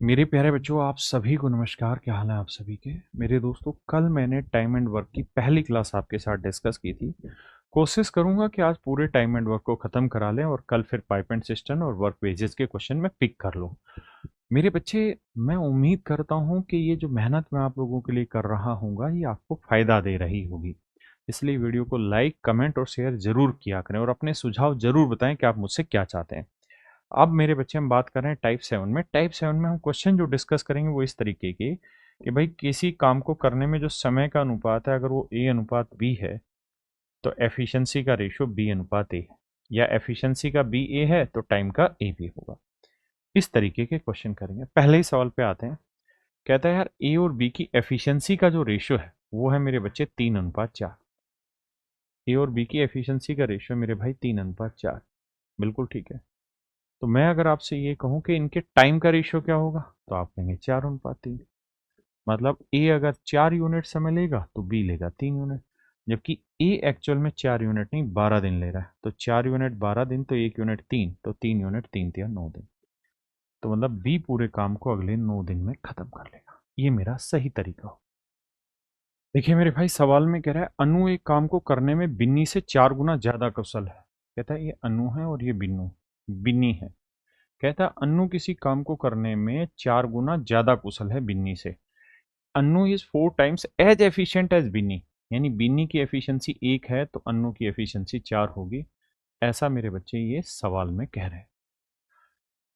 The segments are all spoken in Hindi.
मेरे प्यारे बच्चों, आप सभी को नमस्कार। क्या हाल है आप सभी के? मेरे दोस्तों, कल मैंने टाइम एंड वर्क की पहली क्लास आपके साथ डिस्कस की थी। कोशिश करूंगा कि आज पूरे टाइम एंड वर्क को ख़त्म करा लें और कल फिर पाइप एंड सिस्टम और वर्क वेजेस के क्वेश्चन में पिक कर लूँ। मेरे बच्चे, मैं उम्मीद करता हूँ कि ये जो मेहनत मैं आप लोगों के लिए कर रहा हूँगा ये आपको फ़ायदा दे रही होगी। इसलिए वीडियो को लाइक, कमेंट और शेयर ज़रूर किया करें और अपने सुझाव ज़रूर बताएं कि आप मुझसे क्या चाहते हैं। अब मेरे बच्चे, हम बात कर रहे हैं टाइप 7 में हम क्वेश्चन जो डिस्कस करेंगे वो इस तरीके के कि भाई किसी काम को करने में जो समय का अनुपात है अगर वो ए अनुपात बी है तो एफिशिएंसी का रेशियो बी अनुपात ए है, या एफिशिएंसी का बी ए है तो टाइम का ए बी होगा। इस तरीके के क्वेश्चन करेंगे। पहले ही सवाल पे आते हैं। कहता है यार, ए और बी की एफिशिएंसी का जो रेशियो है वो है मेरे बच्चे 3:4। ए और बी की एफिशिएंसी का रेशियो मेरे भाई 3:4। बिल्कुल ठीक है। तो मैं अगर आपसे ये कहूं कि इनके टाइम का रेशियो क्या होगा तो आप कहेंगे 4:3। मतलब ए अगर 4 यूनिट समय लेगा तो बी लेगा 3 यूनिट, जबकि ए एक्चुअल में 4 यूनिट नहीं 12 दिन ले रहा है। तो 4 यूनिट 12 दिन तो 1 यूनिट 3, तो 3 यूनिट 3 × 9 दिन। तो मतलब बी पूरे काम को अगले 9 दिन में खत्म कर लेगा। ये मेरा सही तरीका हो। देखिए मेरे भाई, सवाल में कह रहा है अनु एक काम को करने में बिन्नी से 4 गुना ज्यादा कुशल है। कहता है ये अनु है और ये बिन्नी है। कहता है अन्नू किसी काम को करने में 4 गुना ज्यादा कुशल है बिन्नी से। Annu is 4 times as efficient as Binni. यानी बिन्नी की एफिशिएंसी 1 है तो अन्नू की एफिशिएंसी 4 होगी। ऐसा मेरे बच्चे ये सवाल में कह रहे हैं।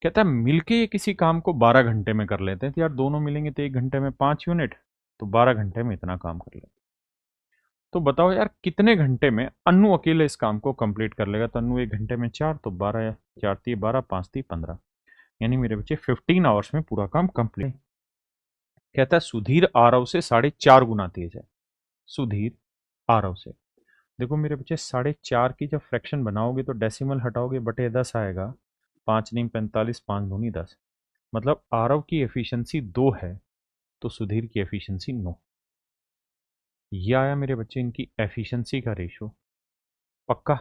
कहता है मिलके ये किसी काम को 12 घंटे में कर लेते हैं। तो यार दोनों मिलेंगे तो 1 घंटे में 5 यूनिट, तो 12 घंटे में इतना काम कर लेते। तो बताओ यार कितने घंटे में अन्नू अकेले इस काम को कंप्लीट कर लेगा। तो अन्नू 1 घंटे में 4, तो 12 4 × 12 5 × 15। यानी मेरे बच्चे 15 आवर्स में पूरा काम कंप्लीट। कहता है सुधीर आरव से 4.5 गुना तेज है। सुधीर आरव से, देखो मेरे बच्चे, 4.5 की जब फ्रैक्शन बनाओगे तो डेसिमल हटाओगे बटे 10 आएगा। 5×9 = 45, 5×2 = 10। मतलब आरव की एफिशिएंसी 2 है तो सुधीर की एफिशिएंसी 9। ये आया मेरे बच्चे इनकी एफिशिएंसी का रेशो। पक्का।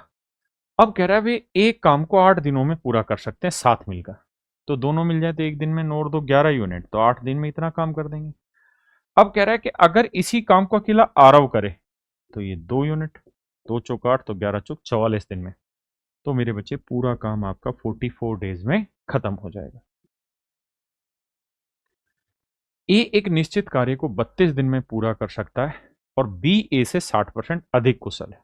अब कह रहा है वे एक काम को 8 दिनों में पूरा कर सकते हैं साथ मिलकर। तो दोनों मिल जाए तो एक दिन में 9 और 2 11 यूनिट, तो 8 दिन में इतना काम कर देंगे। अब कह रहा है कि अगर इसी काम को अकेला आरव करे तो ये 2 यूनिट, 2 × 8 तो 11 × 4 = 44 दिन में। तो मेरे बच्चे पूरा काम आपका 44 डेज में खत्म हो जाएगा। ए एक निश्चित कार्य को 32 दिन में पूरा कर सकता है और बी ए से 60% अधिक कुशल है।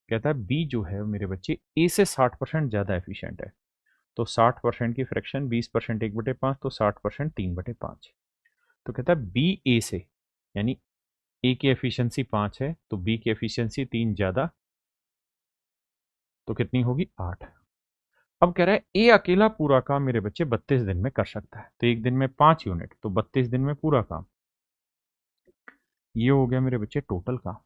कहता है बी जो है मेरे बच्चे ए से 60% ज्यादा एफिशिएंट है। तो 60% की फ्रैक्शन 20% 1/5, तो 60% 3/5। तो कहता है बी ए से, यानी ए की एफिशिएंसी 5 है तो बी की एफिशिएंसी 3 ज्यादा, तो कितनी होगी 8। अब कह रहा है ए अकेला पूरा काम मेरे बच्चे 32 दिन में कर सकता है। तो एक दिन में 5 यूनिट तो 32 दिन में पूरा काम। ये हो गया मेरे बच्चे टोटल काम।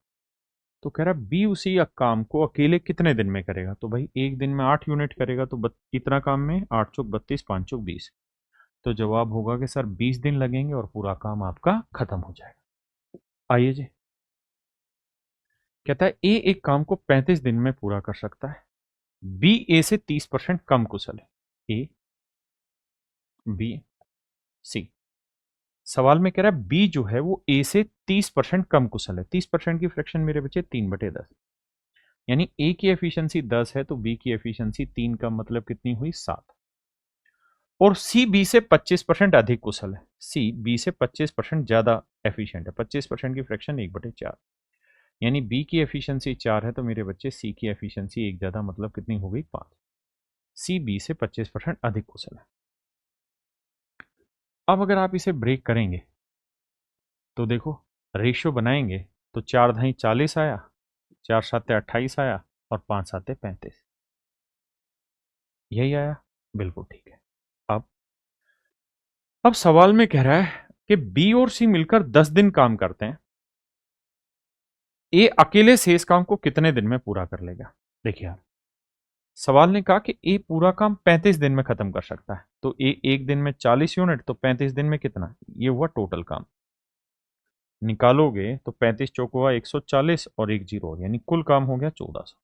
तो कह रहा है बी उसी काम को अकेले कितने दिन में करेगा। तो भाई एक दिन में 8 यूनिट करेगा तो कितना काम में 8×4 = 32, 5×4 = 20। तो जवाब होगा कि सर 20 दिन लगेंगे और पूरा काम आपका खत्म हो जाएगा। आइए जी। कहता है ए एक काम को 35 दिन में पूरा कर सकता है। बी ए से 30% कम कुशल है। A B C. सवाल में कह रहा है बी जो है वो ए से 30% कम कुशल है। 30% की फ्रैक्शन मेरे बच्चे 3/10। यानी ए की एफिशिएंसी 10 है तो बी की एफिशिएंसी 3 का मतलब कितनी हुई 7। और सी बी से 25% अधिक कुशल है। सी बी से 25% ज्यादा एफिशिएंट है। 25% की फ्रैक्शन 1/4। यानी बी की एफिशिएंसी 4 है तो मेरे बच्चे सी की एफिशिएंसी 1 ज्यादा मतलब कितनी हो गई 5। सी बी से 25% अधिक कुशल है। अब अगर आप इसे ब्रेक करेंगे तो देखो, रेशियो बनाएंगे तो 4×2 = 40 आया, 4×7 = 28 आया और 5×7 = 35। यही आया। बिल्कुल ठीक है। अब अब सवाल में कह रहा है कि बी और सी मिलकर 10 दिन काम करते हैं। ए अकेले से इस काम को कितने दिन में पूरा कर लेगा। देखिए यार, सवाल ने कहा कि ए पूरा काम 35 दिन में खत्म कर सकता है। तो ए एक दिन में 40 यूनिट तो 35 दिन में कितना, ये हुआ टोटल काम। निकालोगे तो 35 × 4 = 140 और 1 जीरो, यानी कुल काम हो गया 1400।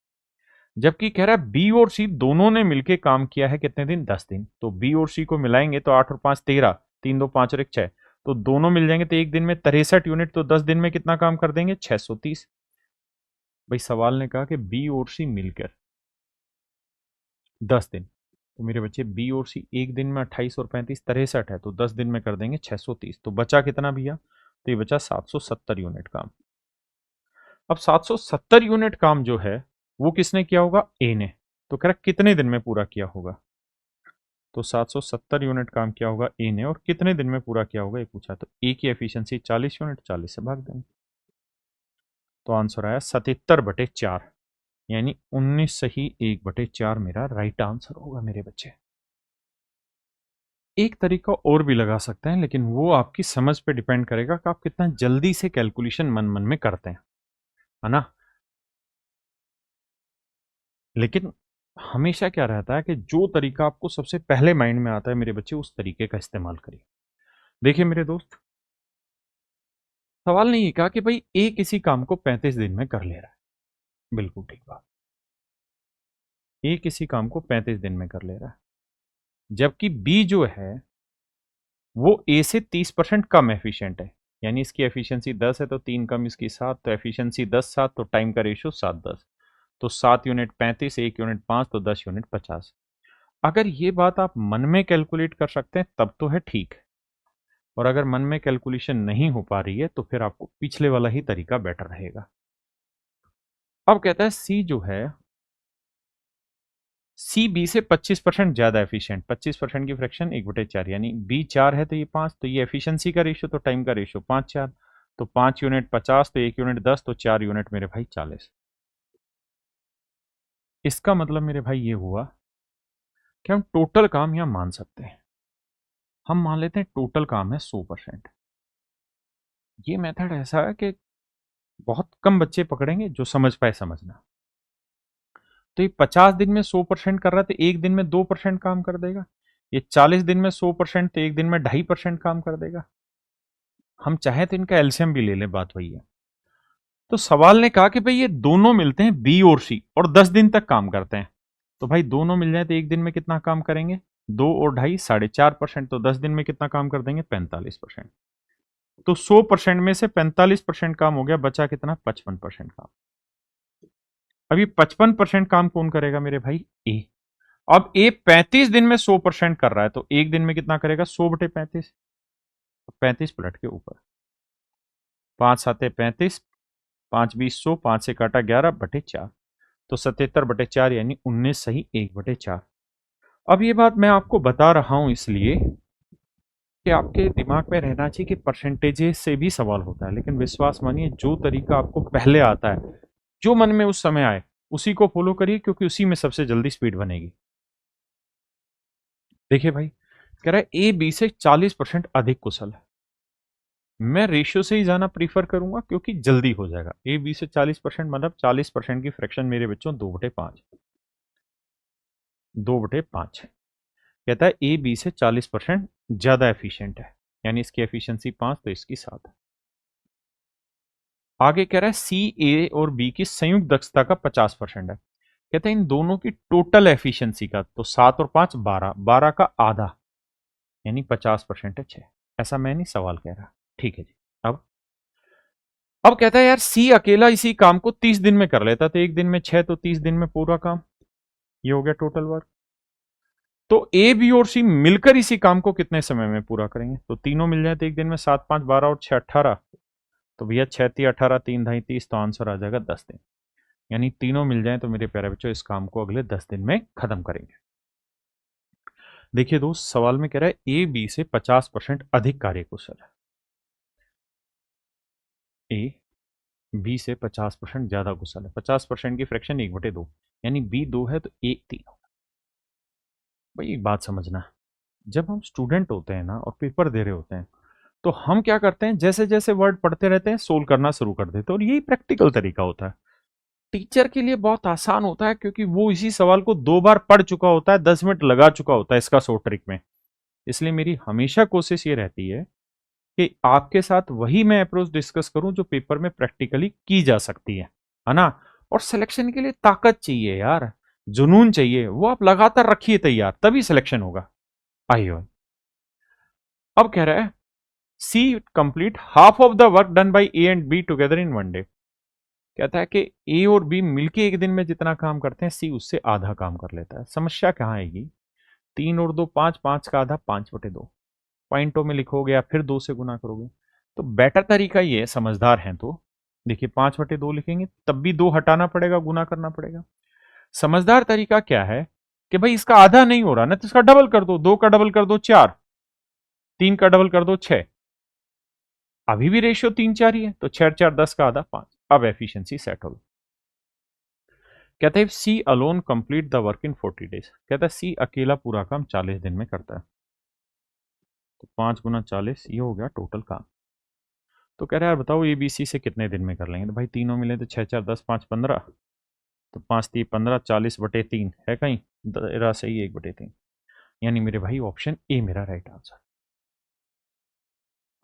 जबकि कह रहा है बी और सी दोनों ने मिलके काम किया है कितने दिन, 10 दिन। तो बी और सी को मिलाएंगे तो 8 और 5 13, 3 2 5 और 1 6, तो दोनों मिल जाएंगे तो एक दिन में 63 यूनिट, तो 10 दिन में कितना काम कर देंगे, 630। भाई सवाल ने कहा कि बी और सी मिलकर 10 दिन, तो मेरे बच्चे बी और सी एक दिन में 28 और 35 63 है, तो 10 दिन में कर देंगे 630। तो बचा कितना भैया, तो ये बचा 770 यूनिट काम। अब 770 यूनिट काम जो है वो किसने किया होगा, ए ने। तो कह रहा कितने दिन में पूरा किया होगा, तो 770 यूनिट काम किया होगा ए ने और कितने दिन में पूरा किया होगा ये पूछा। तो ए की एफिशिएंसी 40 यूनिट, 40 से भाग देंगे, तो आंसर आया 77/4, यानी 19 सही 1/4 मेरा राइट आंसर होगा मेरे बच्चे। एक तरीका और भी लगा सकते हैं, लेकिन वो आपकी समझ पे डिपेंड करेगा कि आप कितना जल्दी से कैलकुलेशन मन मन में करते हैं, है ना। लेकिन हमेशा क्या रहता है कि जो तरीका आपको सबसे पहले माइंड में आता है मेरे बच्चे, उस तरीके का इस्तेमाल करिए। देखिए मेरे दोस्त, सवाल ने ये कहा कि भाई ए किसी काम को 35 दिन में कर ले रहा है, बिल्कुल ठीक बात। ए किसी काम को 35 दिन में कर ले रहा है, जबकि बी जो है वो ए से 30% कम एफिशिएंट है। यानी इसकी एफिशिएंसी 10 है तो 3 कम इसकी 7, तो एफिशिएंसी 10 7, तो टाइम का रेशियो 7 10, तो 7 यूनिट 35, 1 यूनिट 5, तो 10 यूनिट 50। अगर ये बात आप मन में कैलकुलेट कर सकते हैं तब तो है ठीक है, और अगर मन में कैलकुलेशन नहीं हो पा रही है तो फिर आपको पिछले वाला ही तरीका बेटर रहेगा। अब कहता है सी जो है, सी बी से 25% ज्यादा एफिशिएंट, 25% की फ्रैक्शन 1/4, यानी बी 4 है तो ये 5, तो ये एफिशिएंसी का रेशियो, तो टाइम का रेशियो 5 4, तो 5 यूनिट 50, तो 1 यूनिट 10, तो 4 यूनिट मेरे भाई 40। इसका मतलब मेरे भाई ये हुआ कि हम टोटल काम यहां मान सकते हैं। हम मान लेते हैं टोटल काम है 100%। ये मेथड ऐसा है कि बहुत कम बच्चे पकड़ेंगे, जो समझ पाए समझना। तो ये 50 दिन में 100% कर रहा है तो एक दिन में 2% काम कर देगा। ये 40 दिन में 100% तो एक दिन में 2.5% काम कर देगा। हम चाहे तो इनका एलसीएम भी ले लें, बात वही है। तो सवाल ने कहा कि भाई ये दोनों मिलते हैं बी और सी और 10 दिन तक काम करते हैं, तो भाई दोनों मिल जाए तो एक दिन में कितना काम करेंगे, 2 और 2.5 4.5%, तो 10 दिन में कितना काम कर देंगे, 45%। तो 100% में से 45% काम हो गया, बचा कितना, 55% काम। अभी 55% काम कौन करेगा मेरे भाई, ए। अब ए 35 दिन में 100% कर रहा है, तो एक दिन में कितना करेगा, 100/35, 35 पलट के ऊपर, 5 7 35, 5 20 100, 5 से काटा 11/4, तो 77/4, यानी 19 सही 1/4। अब ये बात मैं आपको बता रहा हूं इसलिए कि आपके दिमाग में रहना चाहिए कि परसेंटेजेस से भी सवाल होता है, लेकिन विश्वास मानिए जो तरीका आपको पहले आता है, जो मन में उस समय आए, उसी को फॉलो करिए, क्योंकि उसी में सबसे जल्दी स्पीड बनेगी। देखिए भाई, कह रहा है ए बी से 40% अधिक कुशल है। मैं रेशियो से ही जाना प्रीफर करूंगा क्योंकि जल्दी हो जाएगा। ए बी से 40% मतलब 40% की फ्रैक्शन मेरे बच्चों 2/5, 2/5। कहता है ए बी से 40% ज्यादा एफिशिएंट है, यानी इसकी एफिशिएंसी 5 तो इसकी 7 है। आगे कह रहा है सी ए और बी की संयुक्त दक्षता का 50% है। कहते हैं इन दोनों की टोटल एफिशिएंसी का, तो 7 और 5 12, 12 का आधा, यानी 50% है 6। ऐसा मैं नहीं सवाल कह रहा, ठीक है जी। अब कहता है यार सी अकेला इसी काम को 30 दिन में कर लेता, तो एक दिन में 6, तो 30 दिन में पूरा काम। ये हो गया टोटल वर्क। तो ए बी और सी मिलकर इसी काम को कितने समय में पूरा करेंगे, तो तीनों मिल जाए तो एक दिन में 7 5 12 और 6 18, तो भैया 6 3 18, 3 ढाई 30, तो आंसर आ जाएगा 10 दिन। यानी तीनों मिल जाए तो मेरे प्यारे बच्चों इस काम को अगले 10 दिन में खत्म करेंगे। देखिए दोस्त, सवाल में कह रहा है ए बी से 50% अधिक कार्यकुशल है। ए बी से 50% ज्यादा कुशल है, 50% की फ्रैक्शन 1/2, यानी बी 2 है तो ए 3। भाई एक बात समझना, जब हम स्टूडेंट होते हैं ना और पेपर दे रहे होते हैं, तो हम क्या करते हैं, जैसे जैसे वर्ड पढ़ते रहते हैं सोल्व करना शुरू कर देते हैं, और यही प्रैक्टिकल तरीका होता है। टीचर के लिए बहुत आसान होता है क्योंकि वो इसी सवाल को 2 बार पढ़ चुका होता है, 10 मिनट लगा चुका होता है इसका शॉर्ट ट्रिक में। इसलिए मेरी हमेशा कोशिश ये रहती है कि आपके साथ वही मैं अप्रोच डिस्कस करूं जो पेपर में प्रैक्टिकली की जा सकती है ना। और सिलेक्शन के लिए ताकत चाहिए यार। जुनून चाहिए, वो आप लगातार रखिए तैयार, तभी सिलेक्शन होगा। आइए, अब कह रहा है C complete half of the work done by A and B together in one day. कहता है कि ए और बी मिलके एक दिन में जितना काम करते हैं, सी उससे आधा काम कर लेता है। समस्या कहाँ आएगी? 3 और 2 5, 5 का आधा 5/2 पॉइंटों में लिखोगे या फिर 2 से गुना करोगे। तो बेटर तरीका ये है, समझदार हैं तो देखिए 5/2 लिखेंगे तब भी 2 हटाना पड़ेगा, गुना करना पड़ेगा। समझदार तरीका क्या है कि भाई इसका आधा नहीं हो रहा ना, तो इसका डबल कर दो। 2 का डबल कर दो 4, 3 का डबल कर दो 6, अभी भी रेशियो 3 4 ही है, तो 6 4 10 का आधा 5। अब एफिशिएंसी सेट हो। कहता है C alone complete the work in 40 days. कहता है सी अकेला पूरा काम 40 दिन में करता है। तो 5 × 40 ये हो गया टोटल काम। तो कह रहा है यार बताओ ए बी सी से कितने दिन में कर लेंगे? तो भाई तीनों मिले तो 6 4 10 5 15, तो 5 3 15, 40/3 है कहीं? तेरा सही 1/3, यानी मेरे भाई ऑप्शन ए मेरा राइट आंसर।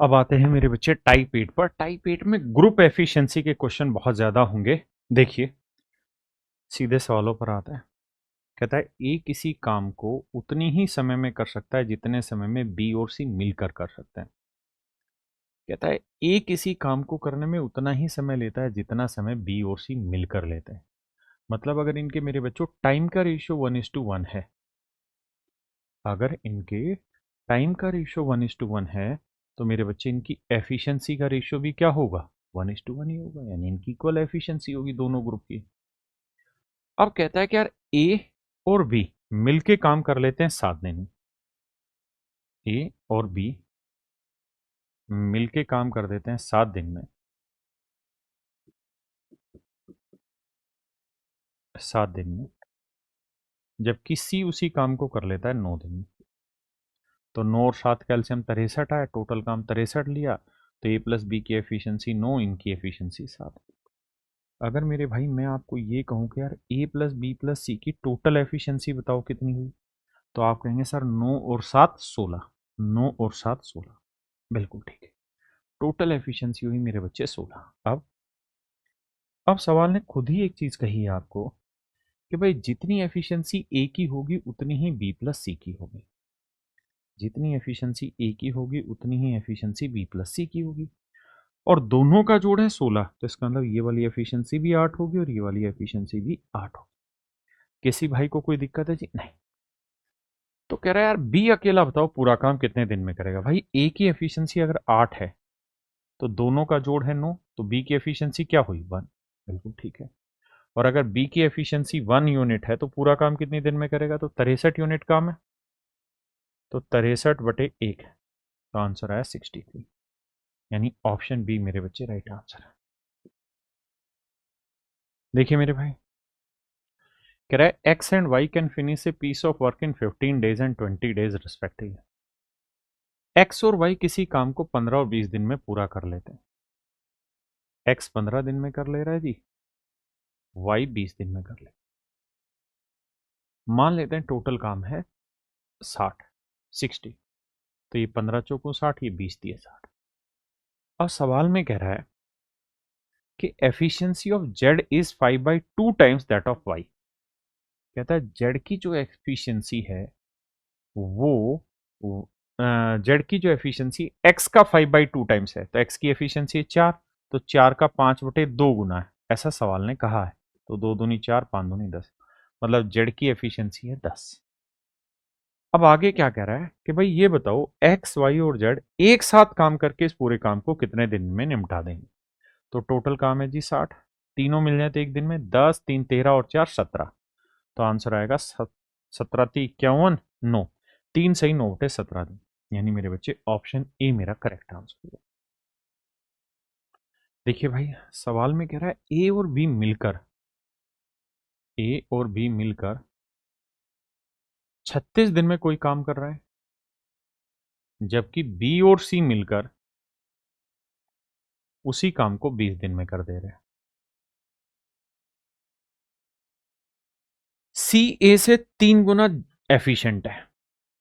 अब आते हैं मेरे बच्चे टाइप 8 पर। टाइप 8 में ग्रुप एफिशिएंसी के क्वेश्चन बहुत ज्यादा होंगे। देखिए सीधे सवालों पर आता है। कहता है ए किसी काम को उतनी ही समय में कर सकता है जितने समय में बी और सी मिलकर कर सकते हैं। कहता है ए किसी काम को करने में उतना ही समय लेता है जितना समय बी और सी मिलकर लेते हैं। मतलब अगर इनके मेरे बच्चों टाइम का रेशियो 1:1 है, अगर इनके टाइम का रेशियो 1:1 है, तो मेरे बच्चे इनकी एफिशिएंसी का रेशियो भी क्या होगा? 1:1 ही होगा, यानी इनकी इक्वल एफिशिएंसी होगी दोनों ग्रुप की। अब कहता है कि यार ए और बी मिलके काम कर लेते हैं 7 दिन में। ए और बी मिलके काम कर देते हैं 7 दिन में, 7 दिन में, जबकि सी उसी काम को कर लेता है 9 दिन में। तो 9 और 7 कैल्शियम 63 आया, टोटल काम 63 लिया, तो ए प्लस बी की एफिशिएंसी 9, इनकी एफिशिएंसी 7। अगर मेरे भाई मैं आपको ये कहूँ कि यार ए प्लस बी प्लस सी की टोटल एफिशिएंसी बताओ कितनी हुई, तो आप कहेंगे सर 9 और 7 16। 9 और 7 16, बिल्कुल ठीक है। टोटल एफिशिएंसी हुई मेरे बच्चे 16। अब सवाल ने खुद ही एक चीज कही है आपको कि भाई जितनी एफिशिएंसी ए की होगी उतनी ही बी प्लस सी की होगी। जितनी एफिशिएंसी ए की होगी उतनी ही एफिशिएंसी बी प्लस सी की होगी, और दोनों का जोड़ है 16, तो इसका मतलब ये वाली एफिशिएंसी भी 8 होगी और ये वाली एफिशिएंसी भी 8 होगी। किसी भाई को कोई दिक्कत है जी? नहीं। तो कह रहा है यार बी अकेला बताओ पूरा काम कितने दिन में करेगा? भाई ए की एफिशिएंसी अगर 8 है तो दोनों का जोड़ है 9, तो बी की एफिशिएंसी क्या हुई? 1। बिल्कुल ठीक है। और अगर बी की एफिशिएंसी 1 यूनिट है तो पूरा काम कितनी दिन में करेगा? तो 63 यूनिट काम है, तो 63/1, तो आंसर आया 63, यानी ऑप्शन बी मेरे बच्चे राइट आंसर है। देखिए मेरे भाई, कह रहा है X and Y can finish a piece of work in 15 days and 20 days respectively. X और वाई किसी काम को 15 और 20 दिन में पूरा कर लेते हैं। एक्स 15 दिन में कर ले रहा है जी, वाई 20 दिन में कर ले। मान लेते हैं टोटल काम है 60, तो ये 15 चौको 60, ये 20 दिए 60। अब सवाल में कह रहा है कि efficiency of Z is 5/2 times that of Y. कहता है जेड की जो एफिशिएंसी है वो जेड की जो एफिशिएंसी एक्स का 5/2 टाइम्स है, तो एक्स की एफिशिएंसी है 4, तो 4 का 5/2 गुना है, ऐसा सवाल ने कहा है। तो 2 दूनी 4, 5 दूनी 10, मतलब जेड की एफिशिएंसी है 10। अब आगे क्या कह रहा है कि भाई ये बताओ एक्स वाई और जेड एक साथ काम करके इस पूरे काम को कितने दिन में निपटा देंगे? तो टोटल काम है जी 60, तीनों मिल जाते एक दिन में, 10 3 13 और 4 17, तो आंसर आएगा 17 3 51 9, 3 सही 9/17 दिन, यानी मेरे बच्चे ऑप्शन ए मेरा करेक्ट आंसर है। देखिए भाई सवाल में कह रहा है ए और बी मिलकर 36 दिन में कोई काम कर रहा है, जबकि बी और सी मिलकर उसी काम को 20 दिन में कर दे रहे हैं। सी ए से 3 गुना एफिशिएंट है,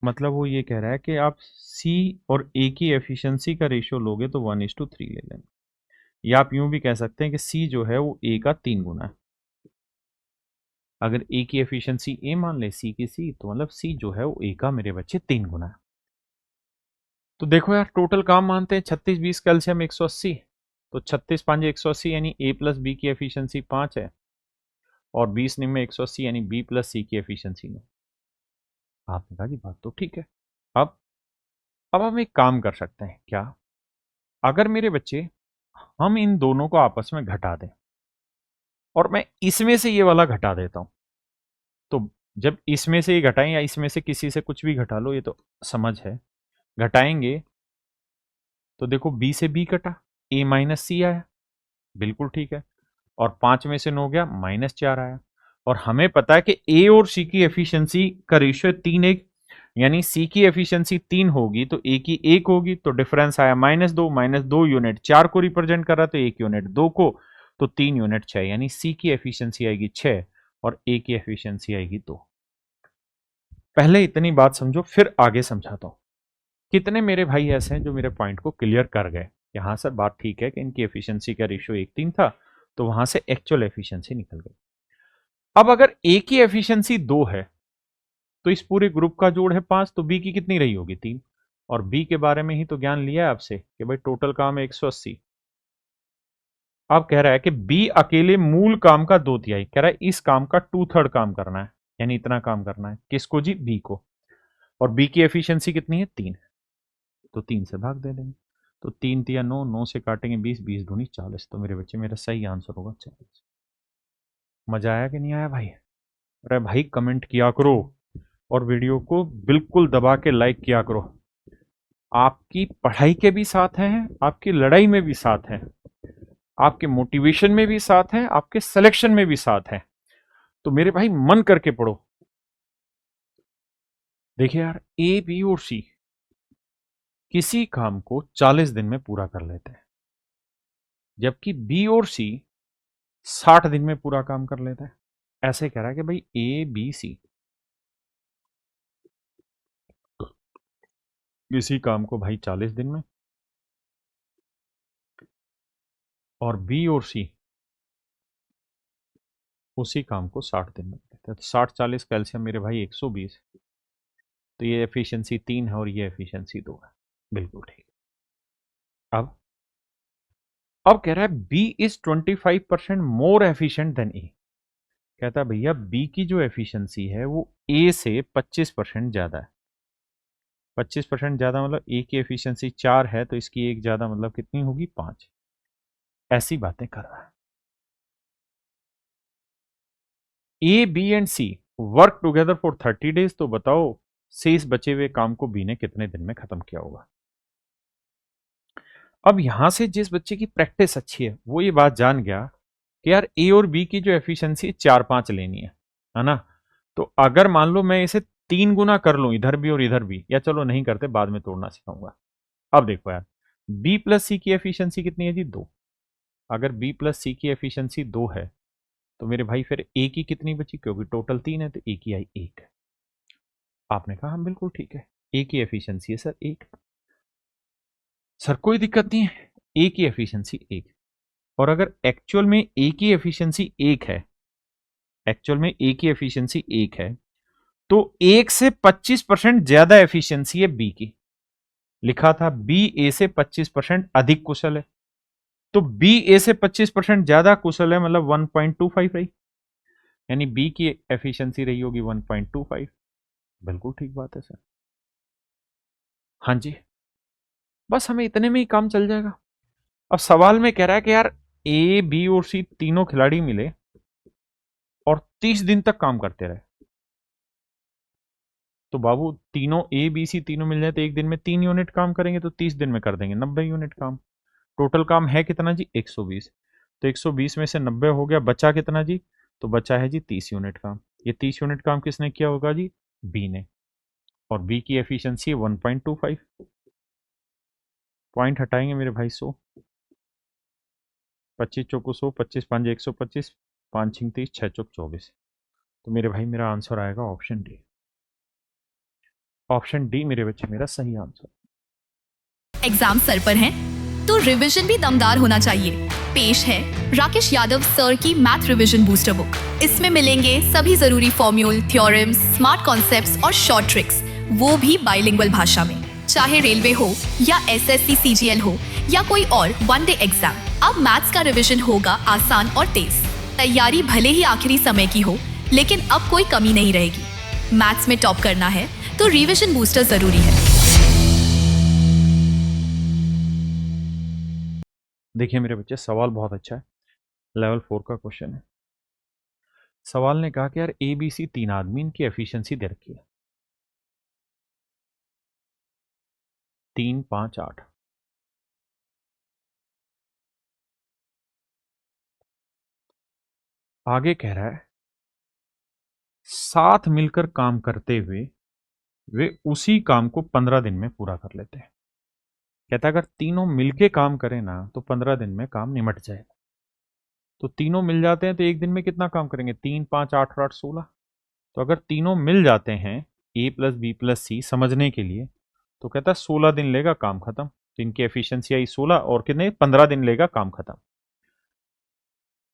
मतलब वो ये कह रहा है कि आप सी और ए की एफिशिएंसी का रेशियो लोगे तो 1:3 ले लेंगे, या आप यूं भी कह सकते हैं कि सी जो है वो ए का 3 गुना है। अगर ए की एफिशिएंसी ए मान ले, सी की सी, तो मतलब सी जो है वो ए का मेरे बच्चे 3 गुना है। तो देखो यार, टोटल काम मानते हैं 36 20 कैल्शियम 180, तो 36 5 180 यानी ए प्लस बी की एफिशिएंसी 5 है, और 20 निम्न 180 यानी बी प्लस सी की एफिशिएंसी 9। आपने कहा जी बात तो ठीक है। अब अब हम एक काम कर सकते हैं क्या, अगर मेरे बच्चे हम इन दोनों को आपस में घटा दें और मैं इसमें से ये वाला घटा देता हूं, तो जब इसमें से ये घटाएं या इसमें से किसी से कुछ भी घटा लो, ये तो समझ है, घटाएंगे तो देखो बी से बी कटा, ए माइनस सी आया, बिल्कुल ठीक है, और 5 में से 9 गया, -4 आया। और हमें पता है कि ए और सी की एफिशिएंसी का रेशियो 3:1, यानी सी की एफिशिएंसी 3 होगी तो ए की 1 होगी, तो डिफरेंस आया -2 यूनिट 4 को रिप्रेजेंट कर रहा, तो 1 यूनिट 2 को, तो 3 यूनिट 6, यानी सी की एफिशिएंसी आएगी 6 और ए की एफिशिएंसी आएगी 2। पहले इतनी बात समझो, फिर आगे समझाता हूं। कितने मेरे भाई ऐसे हैं जो मेरे पॉइंट को क्लियर कर गए, यहां सर बात ठीक है कि इनकी एफिशिएंसी का रेशियो 1:3 था, तो वहां से एक्चुअल एफिशिएंसी निकल गई। अब अगर ए की एफिशिएंसी 2 है तो इस पूरे ग्रुप का जोड़ है 5, तो बी की कितनी रही होगी 3, और बी के बारे में ही तो ज्ञान लिया है आपसे कि भाई टोटल काम है 180। अब कह रहा है कि बी अकेले मूल काम का 2/3, कह रहा है इस काम का 2/3 काम करना है, यानी इतना काम करना है, किसको जी, बी को। और बी की एफिशिएंसी कितनी है 3, तो 3 से भाग दे देंगे, तो 3 तिया 9, 9 से काटेंगे 20, 20 दूनी 40, तो मेरे बच्चे मेरा सही आंसर होगा 40। मजा आया कि नहीं आया भाई? अरे भाई कमेंट किया करो और वीडियो को बिल्कुल दबा के लाइक किया करो। आपकी पढ़ाई के भी साथ हैं, आपकी लड़ाई में भी साथ हैं, आपके मोटिवेशन में भी साथ हैं, आपके सिलेक्शन में भी साथ हैं, तो मेरे भाई मन करके पढ़ो। देखिए यार, ए बी और सी किसी काम को 40 दिन में पूरा कर लेते हैं, जबकि बी और सी 60 दिन में पूरा काम कर लेते हैं। ऐसे कह रहा है कि भाई ए बी सी किसी काम को भाई 40 दिन में, और बी और सी उसी काम को 60 दिन में करते हैं। तो 60 40 कैल्शियम मेरे भाई 120, तो ये एफिशिएंसी 3 है और ये एफिशिएंसी 2 है, बिल्कुल ठीक। अब कह रहा है B is 25% more efficient than A. कहता है भैया बी की जो एफिशिएंसी है वो ए से 25% ज्यादा है। 25% ज्यादा मतलब ए की एफिशिएंसी 4 है, तो इसकी एक ज्यादा मतलब कितनी होगी 5। ऐसी बातें कर रहा है। A B and C work together for 30 days, तो बताओ शेष बचे हुए काम को बी ने कितने दिन में खत्म किया होगा। अब यहां से जिस बच्चे की प्रैक्टिस अच्छी है वो ये बात जान गया कि यार ए और बी की जो एफिशिएंसी 4-5 लेनी है ना, तो अगर मान लो मैं इसे 3 गुना कर लूं, इधर भी और इधर भी, या चलो नहीं करते, बाद में तोड़ना सिखाऊंगा। अब देखो यार, बी प्लस सी की एफिशिएंसी कितनी है जी 2, अगर बी प्लस सी की एफिशिएंसी 2 है तो मेरे भाई फिर ए की कितनी बची, क्योंकि टोटल 3 है तो ए की आई 1। आपने कहा हम बिल्कुल ठीक है, ए की एफिशिएंसी है सर 1, सर कोई दिक्कत नहीं है, ए की एफिशिएंसी 1। और अगर एक्चुअल में ए की एफिशिएंसी 1 है, एक्चुअल में ए की एफिशिएंसी 1 है, तो 1 से 25% ज्यादा एफिशिएंसी है बी की। लिखा था बी ए से 25% अधिक कुशल है, तो बी ए से 25% ज्यादा कुशल है, मतलब 1.25 रही, यानी बी की एफिशिएंसी रही होगी 1.25। बिल्कुल ठीक बात है सर। हाँ जी, बस हमें इतने में ही काम चल जाएगा। अब सवाल में कह रहा है कि यार ए बी और सी तीनों खिलाड़ी मिले और 30 दिन तक काम करते रहे, तो बाबू तीनों ए बी सी तीनों मिल जाए तो एक दिन में 3 यूनिट काम करेंगे, तो 30 दिन में कर देंगे 90 यूनिट काम। टोटल काम है कितना जी 120, तो 120 में से 90 हो गया, बचा कितना जी, तो बचा है जी 30 यूनिट काम। ये 30 यूनिट काम किसने किया होगा जी, बी ने, और बी की एफिशिएंसी है 1.25। पॉइंट हटाएंगे मेरे भाई 100, 25 चौको 100, 25 5 125, 5 6 30, 6 चौक 24, तो मेरे भाई मेरा आंसर आएगा ऑप्शन डी। ऑप्शन डी मेरे बच्चे मेरा सही आंसर। एग्जाम सर पर हैं तो रिवीजन भी दमदार होना चाहिए। पेश है राकेश यादव सर की मैथ रिवीजन बूस्टर बुक। इसमें मिलेंगे सभी जरूरी फॉर्म्यूल, थ्योरम्स, स्मार्ट कॉन्सेप्ट्स और शॉर्ट ट्रिक्स, वो भी बाइलिंगुअल भाषा में। चाहे रेलवे हो या एसएससी सीजीएल हो या कोई और वनडे एग्जाम, अब मैथ्स का रिवीजन होगा आसान और तेज। तैयारी भले ही आखिरी समय की हो, लेकिन अब कोई कमी नहीं रहेगी। मैथ्स में टॉप करना है तो रिवीजन बूस्टर जरूरी है। देखिए मेरे बच्चे, सवाल बहुत अच्छा है। लेवल 4 का क्वेश्चन है। सवाल ने कहा कि यार ABC 3 आदमी, इनकी एफिशिएंसी दे रखी है 3, 5, 8। आगे कह रहा है साथ मिलकर काम करते हुए वे उसी काम को 15 दिन में पूरा कर लेते हैं। कहता है अगर तीनों मिलके काम करें ना तो 15 दिन में काम निमट जाएगा। तो तीनों मिल जाते हैं तो एक दिन में कितना काम करेंगे? 3, 5, 8 और 8, 16। तो अगर तीनों मिल जाते हैं A+B+C समझने के लिए, तो कहता है 16 दिन लेगा काम खत्म। तो इनकी एफिशिएंसी आई 16 और कितने? 15 दिन लेगा काम खत्म।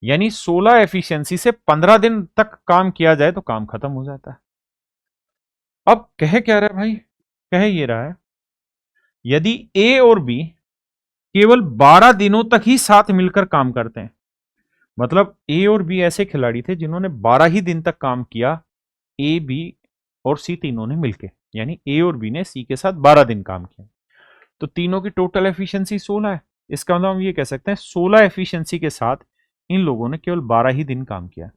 यानी 16 एफिशिएंसी से 15 दिन तक काम किया जाए तो काम खत्म हो जाता है। अब कह क्या रहा है भाई? कह ये रहा है यदि ए और बी केवल 12 दिनों तक ही साथ मिलकर काम करते हैं, मतलब ए और बी ऐसे खिलाड़ी थे जिन्होंने 12 ही दिन तक काम किया, ए, बी और सी तीनों ने मिलकर, यानी ए और बी ने सी के साथ 12 दिन काम किया, तो तीनों की टोटल एफिशिएंसी 16 है। इसका मतलब हम ये कह सकते हैं 16 एफिशिएंसी के साथ इन लोगों ने केवल 12 ही दिन काम किया।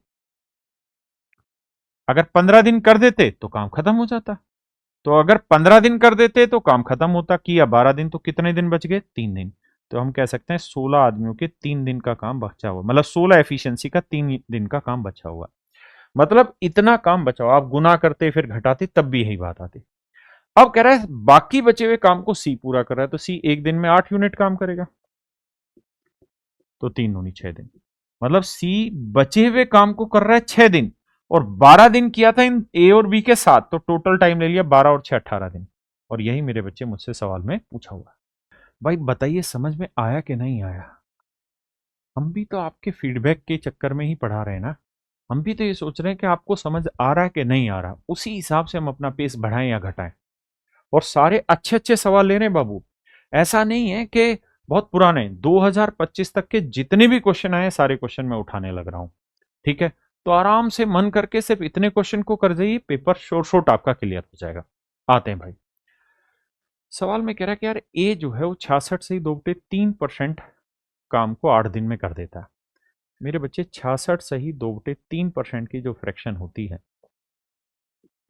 अगर 15 दिन कर देते तो काम खत्म हो जाता। तो अगर 15 दिन कर देते तो काम खत्म होता, किया 12 दिन तो कितने दिन बच गए? 3 दिन। तो हम कह सकते हैं 16 आदमियों के 3 दिन का काम बचा हुआ, मतलब 16 एफिशिएंसी का 3 दिन का काम बचा हुआ। मतलब इतना काम बचा हुआ, आप गुना करते फिर घटाते तब भी यही बात आती। अब कह रहा है बाकी बचे हुए काम को सी पूरा कर रहा है, तो सी एक दिन में 8 यूनिट काम करेगा, तो 3 दूनी 6 दिन। मतलब सी बचे हुए काम को कर रहा है 6 दिन, और 12 दिन किया था इन ए और बी के साथ, तो टोटल टाइम ले लिया 12 और 6 18 दिन। और यही मेरे बच्चे मुझसे सवाल में पूछा हुआ। भाई बताइए समझ में आया कि नहीं आया? हम भी तो आपके फीडबैक के चक्कर में ही पढ़ा रहे हैं ना। हम भी तो ये सोच रहे हैं कि आपको समझ आ रहा है कि नहीं आ रहा, उसी हिसाब से हम अपना पेस बढ़ाएं या घटाएं। और सारे अच्छे अच्छे सवाल ले रहे हैं बाबू। ऐसा नहीं है कि बहुत पुराने 2025 तक के जितने भी क्वेश्चन आए सारे क्वेश्चन मैं उठाने लग रहा हूं। ठीक है, तो आराम से मन करके सिर्फ इतने क्वेश्चन को कर जाइए, पेपर शॉर्ट शॉर्ट आपका क्लियर हो जाएगा। आते हैं भाई। सवाल में कह रहा है कि यार ए जो है वो 66 से ही 2/3% काम को 8 दिन में कर देता है। मेरे बच्चे 66 से ही 2/3% की जो फ्रैक्शन होती है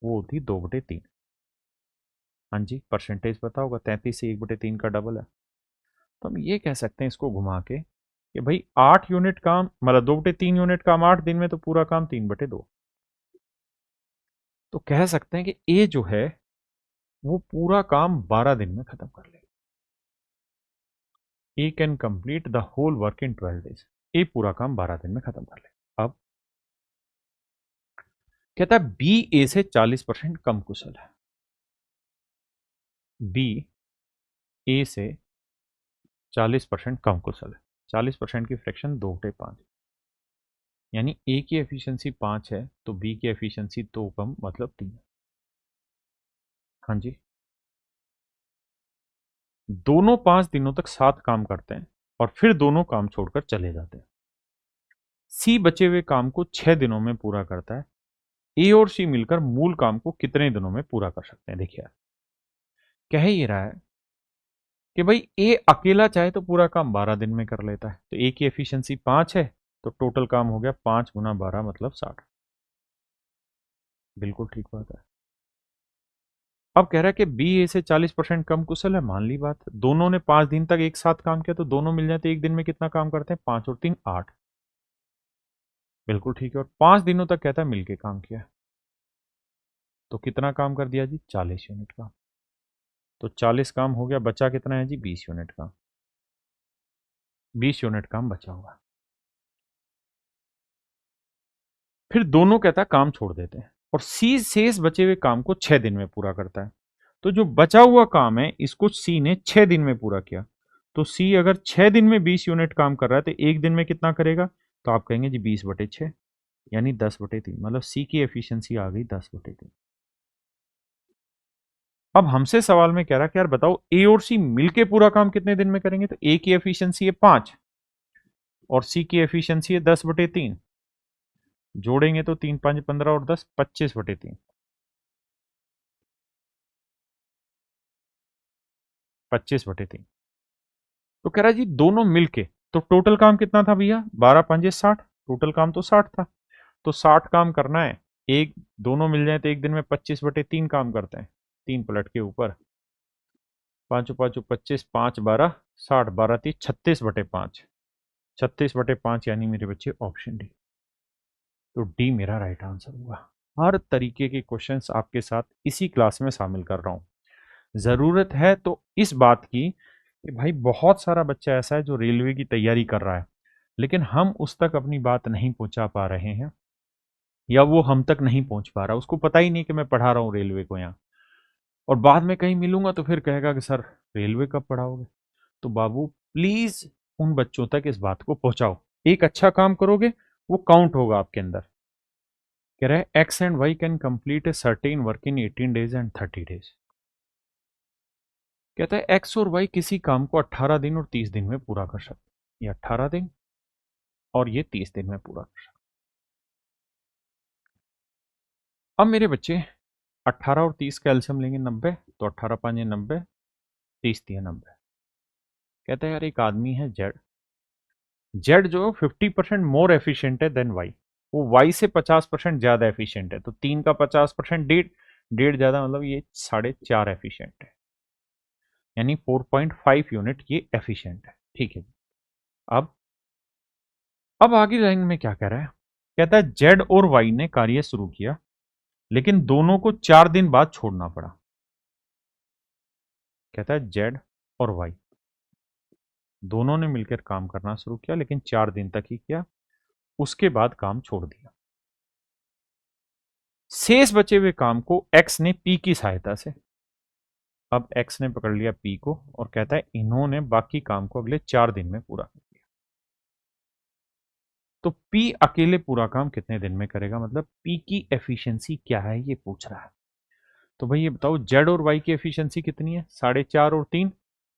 वो होती 2/3। हाँ जी, परसेंटेज पता होगा, 33 से 1/3 का डबल है। तो हम ये कह सकते हैं इसको घुमा के कि भाई 8 यूनिट काम, मतलब 2/3 यूनिट काम 8 दिन में, तो पूरा काम 3/2। तो कह सकते हैं कि ए जो है वो पूरा काम 12 दिन में खत्म कर लेगा। A can complete the whole work in 12 days. A पूरा काम 12 दिन में खत्म कर लेगा। अब कहता है बी ए से 40% कम कुशल है। बी ए से 40% कम कुशल है। 40% की फ्रैक्शन 2/5, यानी ए की एफिशिएंसी 5 है तो बी की एफिशिएंसी 2 कम, मतलब 3। हाँ जी, दोनों 5 दिनों तक साथ काम करते हैं और फिर दोनों काम छोड़कर चले जाते हैं। सी बचे हुए काम को 6 दिनों में पूरा करता है। ए और सी मिलकर मूल काम को कितने दिनों में पूरा कर सकते हैं? देखिए कह ये रहा है कि भाई ए अकेला चाहे तो पूरा काम 12 दिन में कर लेता है, तो ए की एफिशिएंसी 5 है, तो टोटल काम हो गया 5 गुना 12 मतलब 60। बिल्कुल ठीक बात है। अब कह रहा है कि बी ए से 40% कम कुशल है। मान ली बात, दोनों ने 5 दिन तक एक साथ काम किया, तो दोनों मिल जाए तो एक दिन में कितना काम करते हैं? 5 और 3 8। बिल्कुल ठीक है। और 5 दिनों तक कहता है मिलके काम किया, तो कितना काम कर दिया जी? 40 यूनिट का। तो 40 काम हो गया, बचा कितना है जी? 20 यूनिट का। 20 यूनिट काम बचा हुआ। फिर दोनों कहता है काम छोड़ देते हैं, और सी शेष बचे हुए काम को 6 दिन में पूरा करता है। तो जो बचा हुआ काम है इसको सी ने 6 दिन में पूरा किया, तो सी अगर 6 दिन में 20 यूनिट काम कर रहा है तो एक दिन में कितना करेगा? तो आप कहेंगे जी 20/6 यानी 10/3, मतलब सी की एफिशिएंसी आ गई 10/3। अब हमसे सवाल में कह रहा है कि यार बताओ ए और सी मिलके पूरा काम कितने दिन में करेंगे? तो ए की एफिशिएंसी है 5 और सी की एफिशिएंसी है 10/3। जोड़ेंगे तो 3 5 15 और 10 25/3। 25/3। तो कह रहा है जी दोनों मिलके, तो टोटल काम कितना था भैया? 12 5 60। टोटल काम तो 60 था। तो 60 काम करना है। एक दोनों मिल जाए तो एक दिन में 25/3 काम करते हैं। 3 पलट के ऊपर, पांचों पांचों 25, 5 12 60, 12 3 36/5। 36/5 यानी मेरे बच्चे ऑप्शन डी। तो डी मेरा राइट आंसर हुआ। हर तरीके के क्वेश्चंस आपके साथ इसी क्लास में शामिल कर रहा हूं। जरूरत है तो इस बात की कि भाई बहुत सारा बच्चा ऐसा है जो रेलवे की तैयारी कर रहा है, लेकिन हम उस तक अपनी बात नहीं पहुंचा पा रहे हैं, या वो हम तक नहीं पहुंच पा रहा, उसको पता ही नहीं कि मैं पढ़ा रहा हूँ रेलवे को यहाँ। और बाद में कहीं मिलूंगा तो फिर कहेगा कि सर रेलवे कब पढ़ाओगे? तो बाबू प्लीज उन बच्चों तक इस बात को पहुंचाओ। एक अच्छा काम करोगे वो काउंट होगा आपके अंदर। कह रहा है X and Y can complete a certain work in 18 days and 30 days. कहता है एक्स और वाई किसी काम को 18 दिन और 30 दिन में पूरा कर सकते, ये 18 दिन और ये 30 दिन में पूरा कर सकते। अब मेरे बच्चे 18 और 30 का एलसीएम लेंगे 90, तो 18 5 90, 30 3 90। कहता है यार एक आदमी है जेड, जेड जो 50% मोर एफिशिएंट है देन वाई, वो वाई से 50% ज्यादा एफिशिएंट है। तो 3 का 50% डेढ़, डेढ़ ज्यादा मतलब ये 4.5 एफिशिएंट है, यानी 4.5 यूनिट ये एफिशिएंट है। ठीक है। अब अब आगे लाइन में क्या कह रहा है? कहता है जेड और वाई ने कार्य शुरू किया लेकिन दोनों को 4 दिन बाद छोड़ना पड़ा। कहता है जेड और वाई दोनों ने मिलकर काम करना शुरू किया लेकिन 4 दिन तक ही किया, उसके बाद काम छोड़ दिया। शेष बचे हुए काम को एक्स ने पी की सहायता से, अब एक्स ने पकड़ लिया पी को और कहता है इन्होंने बाकी काम को अगले 4 दिन में पूरा कर दिया। तो पी अकेले पूरा काम कितने दिन में करेगा, मतलब पी की एफिशिएंसी क्या है ये पूछ रहा है। तो भाई ये बताओ जेड और वाई की एफिशिएंसी कितनी है? 4.5 और 3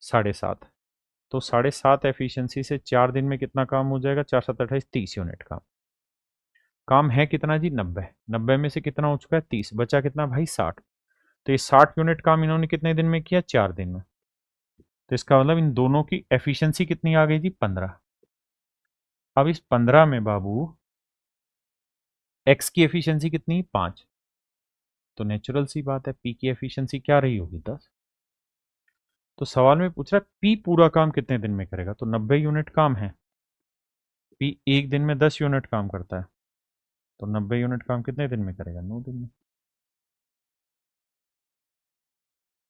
7.5। तो 7.5 एफिशिएंसी से 4 दिन में कितना काम हो जाएगा? 4 7 28 30 यूनिट काम है कितना जी? 90। 90 में से कितना हो चुका है? 30। बचा कितना भाई? 60। तो ये 60 यूनिट काम इन्होंने कितने दिन में किया? 4 दिन में। तो इसका मतलब इन दोनों की एफिशिएंसी कितनी आ गई जी? 15। अब इस 15 में बाबू एक्स की एफिशिएंसी कितनी? 5। तो नेचुरल सी बात है पी की एफिशिएंसी क्या रही होगी? 10। तो सवाल में पूछ रहा है पी पूरा काम कितने दिन में करेगा? तो 90 यूनिट काम है, पी एक दिन में 10 यूनिट काम करता है, तो 90 यूनिट काम कितने दिन में करेगा? 9 दिन में।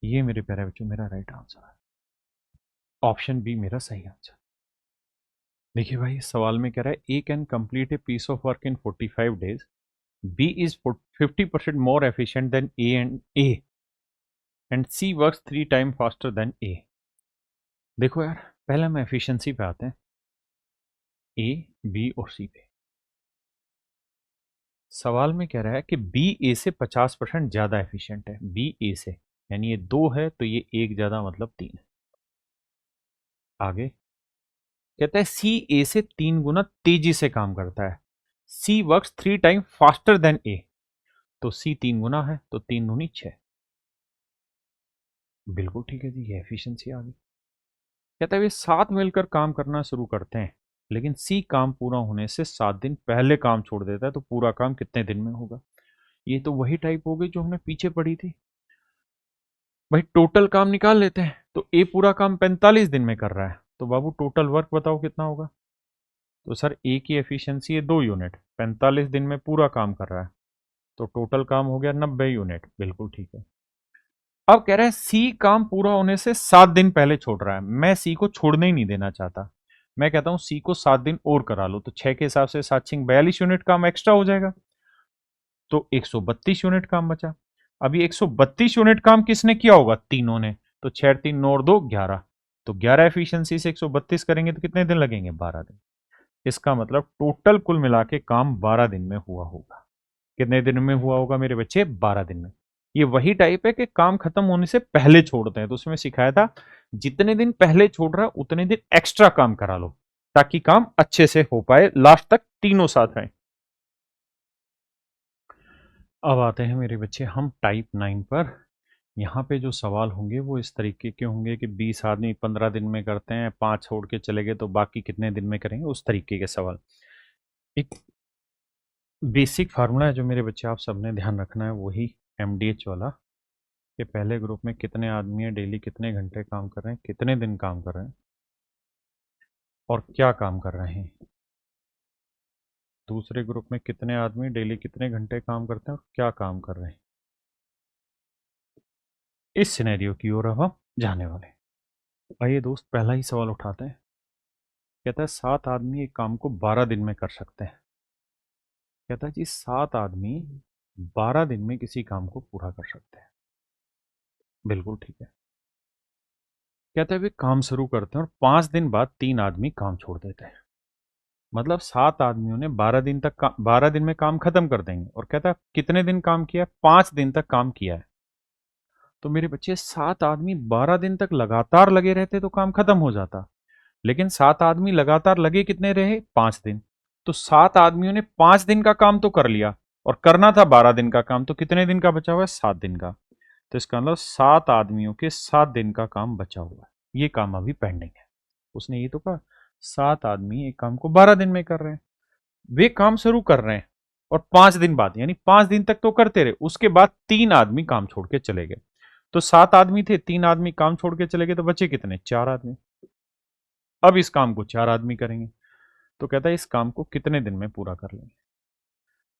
ये मेरे प्यारे बच्चों मेरा राइट आंसर है, ऑप्शन बी मेरा सही आंसर। देखिए भाई सवाल में कह रहा है A can complete a piece of work in 45 days, B is 50% more efficient than A and C works 3 time faster than A. देखो यार पहले हम एफिशिएंसी पे आते हैं, ए बी और सी पे। सवाल में कह रहा है कि बी ए से 50% ज्यादा एफिशिएंट है, बी ए से, यानी ये 2 है तो ये 1 ज्यादा मतलब 3 है। आगे कहता है सी ए से 3 गुना तेजी से काम करता है, सी वर्क्स 3 टाइम फास्टर देन ए। तो सी 3 गुना है तो 3 दूनी 6। बिल्कुल ठीक है जी, ये एफिशिएंसी आ गई। कहता है वे साथ मिलकर काम करना शुरू करते हैं लेकिन सी काम पूरा होने से 7 दिन पहले काम छोड़ देता है, तो पूरा काम कितने दिन में होगा? ये तो वही टाइप हो गई जो हमने पीछे पढ़ी थी। भाई टोटल काम निकाल लेते हैं, तो ए पूरा काम 45 दिन में कर रहा है, तो बाबू टोटल वर्क बताओ कितना होगा? तो सर ए की एफिशिएंसी है 2 यूनिट, 45 दिन में पूरा काम कर रहा है, तो टोटल काम हो गया 90 यूनिट। बिल्कुल ठीक है। अब कह रहा है सी काम पूरा होने से 7 दिन पहले छोड़ रहा है, मैं सी को छोड़ने ही नहीं देना चाहता। मैं कहता हूं सी को 7 दिन और करा लो, तो 6 के हिसाब से 7 6 42 यूनिट काम एक्स्ट्रा हो जाएगा, तो 132 यूनिट काम बचा। अब ये 132 यूनिट काम किसने किया होगा? तीनों ने। तो 6 3 9 2 11, तो 11 एफिशिएंसी से 132 करेंगे तो कितने दिन लगेंगे? 12 दिन। इसका मतलब टोटल कुल मिला के काम 12 दिन में हुआ होगा। कितने दिन में हुआ होगा मेरे बच्चे? 12 दिन में। ये वही टाइप है कि काम खत्म होने से पहले छोड़ते हैं, तो उसमें सिखाया था जितने दिन पहले छोड़ रहा है उतने दिन एक्स्ट्रा काम करा लो ताकि काम अच्छे से हो पाए, लास्ट तक तीनों साथ आए। अब आते हैं मेरे बच्चे हम टाइप 9 पर। यहाँ पे जो सवाल होंगे वो इस तरीके के होंगे कि 20 आदमी 15 दिन में करते हैं, 5 छोड़ के चले गए तो बाकी कितने दिन में करेंगे, उस तरीके के सवाल। एक बेसिक फार्मूला है जो मेरे बच्चे आप सबने ध्यान रखना है, वही MDH वाला, कि पहले ग्रुप में कितने आदमी हैं, डेली कितने घंटे काम कर रहे हैं, कितने दिन काम कर रहे हैं और क्या काम कर रहे हैं। दूसरे ग्रुप में कितने आदमी डेली कितने घंटे काम करते हैं और क्या काम कर रहे हैं। इस सिनेरियो की ओर अब हम जाने वाले हैं। आइए दोस्त, पहला ही सवाल उठाते हैं। कहता है 7 आदमी एक काम को 12 दिन में कर सकते हैं। कहता है जी 7 आदमी 12 दिन में किसी काम को पूरा कर सकते हैं। बिल्कुल ठीक है। कहता है वे काम शुरू करते हैं और 5 दिन बाद 3 आदमी काम छोड़ देते हैं। मतलब 7 आदमियों ने 12 दिन में काम खत्म कर देंगे। और कहता है कितने दिन काम किया है? 5 दिन तक काम किया है। तो मेरे बच्चे 7 आदमी 12 दिन तक लगातार लगे रहते तो काम खत्म हो जाता, लेकिन 7 आदमी लगातार लगे कितने रहे? 5 दिन। तो 7 आदमियों ने 5 दिन का काम तो कर लिया और करना था 12 दिन का काम, तो कितने दिन का बचा हुआ है? 7 दिन का। तो इसका मतलब 7 आदमियों के 7 दिन का काम बचा हुआ है, ये काम अभी पेंडिंग है। उसने ये तो कहा 7 आदमी एक काम को 12 दिन में कर रहे हैं, वे काम शुरू कर रहे हैं और 5 दिन बाद, यानी 5 दिन तक तो करते रहे, उसके बाद 3 आदमी काम छोड़ के चले गए। तो 7 आदमी थे, 3 आदमी काम छोड़ के चले गए, तो बचे कितने? 4 आदमी। अब इस काम को 4 आदमी करेंगे। तो कहता है इस काम को कितने दिन में पूरा कर लेंगे।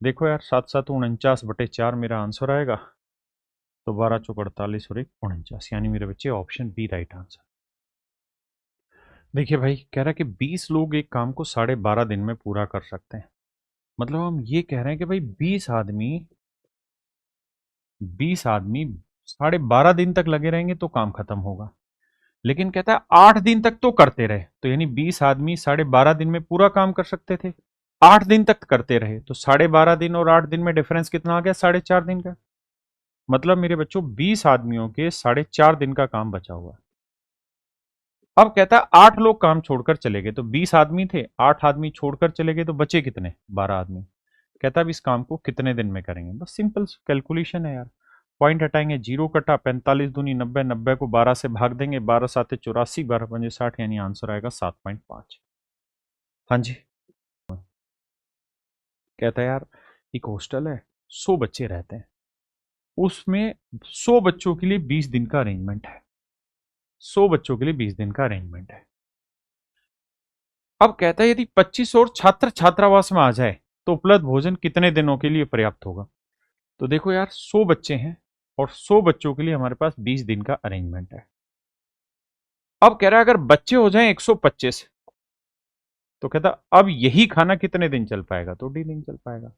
देखो यार, 7 7 49/4 मेरा आंसर आएगा। तो 12 चौक 48 और 1 49, यानी मेरे बच्चे ऑप्शन बी राइट आंसर। देखिए भाई, कह रहा है कि 20 लोग एक काम को 12.5 दिन में पूरा कर सकते हैं। मतलब हम ये कह रहे हैं कि भाई 20 आदमी 12.5 दिन तक लगे रहेंगे तो काम खत्म होगा। लेकिन कहता है 8 दिन तक तो करते रहे, तो यानी 20 आदमी 12.5 दिन में पूरा काम कर सकते थे, 8 दिन तक करते रहे, तो 12.5 दिन और 8 दिन में डिफरेंस कितना आ गया? 4.5 दिन का। मतलब मेरे बच्चों 20 आदमियों के 4.5 दिन का काम बचा हुआ है। अब कहता है 8 लोग काम छोड़कर चले गए, तो 20 आदमी थे, 8 आदमी छोड़कर चले गए, तो बचे कितने? 12 आदमी। कहता है अब इस काम को कितने दिन में करेंगे। बस सिंपल कैलकुलेशन है यार, पॉइंट हटाएंगे, 0 कटा, 45 दूनी 90, 90 को 12 से भाग देंगे, 12 सात 84, 12 पंजे 60, यानी आंसर आएगा 7.5। हाँ जी। कहता है यार एक हॉस्टल है, 100 बच्चे रहते हैं, उसमें 100 बच्चों के लिए 20 दिन का अरेंजमेंट है। 100 बच्चों के लिए 20 दिन का अरेंजमेंट है। अब कहता है यदि 25 और छात्र छात्रावास में आ जाए तो उपलब्ध भोजन कितने दिनों के लिए पर्याप्त होगा। तो देखो यार, 100 बच्चे हैं और 100 बच्चों के लिए हमारे पास 20 दिन का अरेंजमेंट है। अब कह रहा है अगर बच्चे हो जाएं 125, तो कहता अब यही खाना कितने दिन चल पाएगा। तो डी दिन चल पाएगा।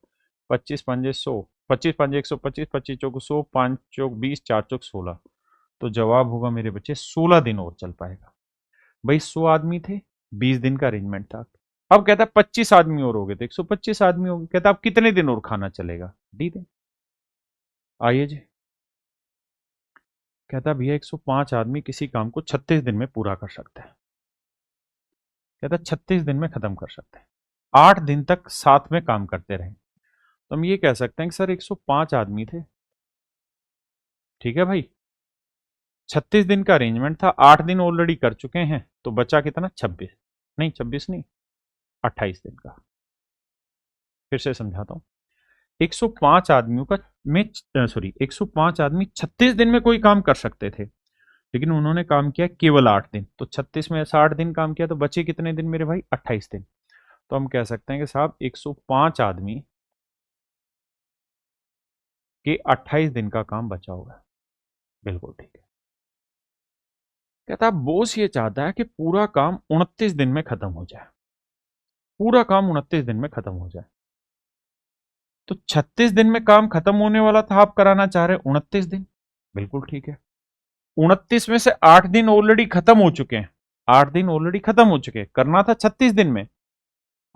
25 पंजे 100, 25 पंजे 125, 25 चौक 100, 5 चौक 20, 4 चौक 16। तो जवाब होगा मेरे बच्चे 16 दिन और चल पाएगा। भाई 100 आदमी थे, 20 दिन का अरेंजमेंट था। अब कहता है 25 आदमी और हो गए तो 125 आदमी हो गए। कहता अब कितने दिन और खाना चलेगा। डी दिन। आइए जी। कहता भैया 105 आदमी किसी काम को 36 दिन में पूरा कर सकते हैं। कहता 36 दिन में खत्म कर सकते हैं, 8 दिन तक साथ में काम करते रहे। तो हम ये कह सकते हैं कि सर 105 आदमी थे, ठीक है भाई, 36 दिन का अरेंजमेंट था, 8 दिन ऑलरेडी कर चुके हैं, तो बचा कितना? 26 नहीं, 26 नहीं, 28 दिन का। फिर से समझाता हूं, 105 आदमियों का में 105 आदमी 36 दिन में कोई काम कर सकते थे, लेकिन उन्होंने काम किया केवल 8 दिन। तो 36 में ऐसा 8 दिन काम किया, तो बचे कितने दिन मेरे भाई? 28 दिन। तो हम कह सकते हैं कि साहब 105 आदमी के 28 दिन का काम बचा हुआ है। बिल्कुल ठीक है। कहता है बॉस ये चाहता है कि पूरा काम 29 दिन में खत्म हो जाए, पूरा काम 29 दिन में खत्म हो जाए। तो 36 दिन में काम खत्म होने वाला था, आप कराना चाह रहे 29 दिन। बिल्कुल ठीक है। 29 में से 8 दिन ऑलरेडी खत्म हो चुके हैं, 8 दिन ऑलरेडी खत्म हो चुके, करना था 36 दिन में,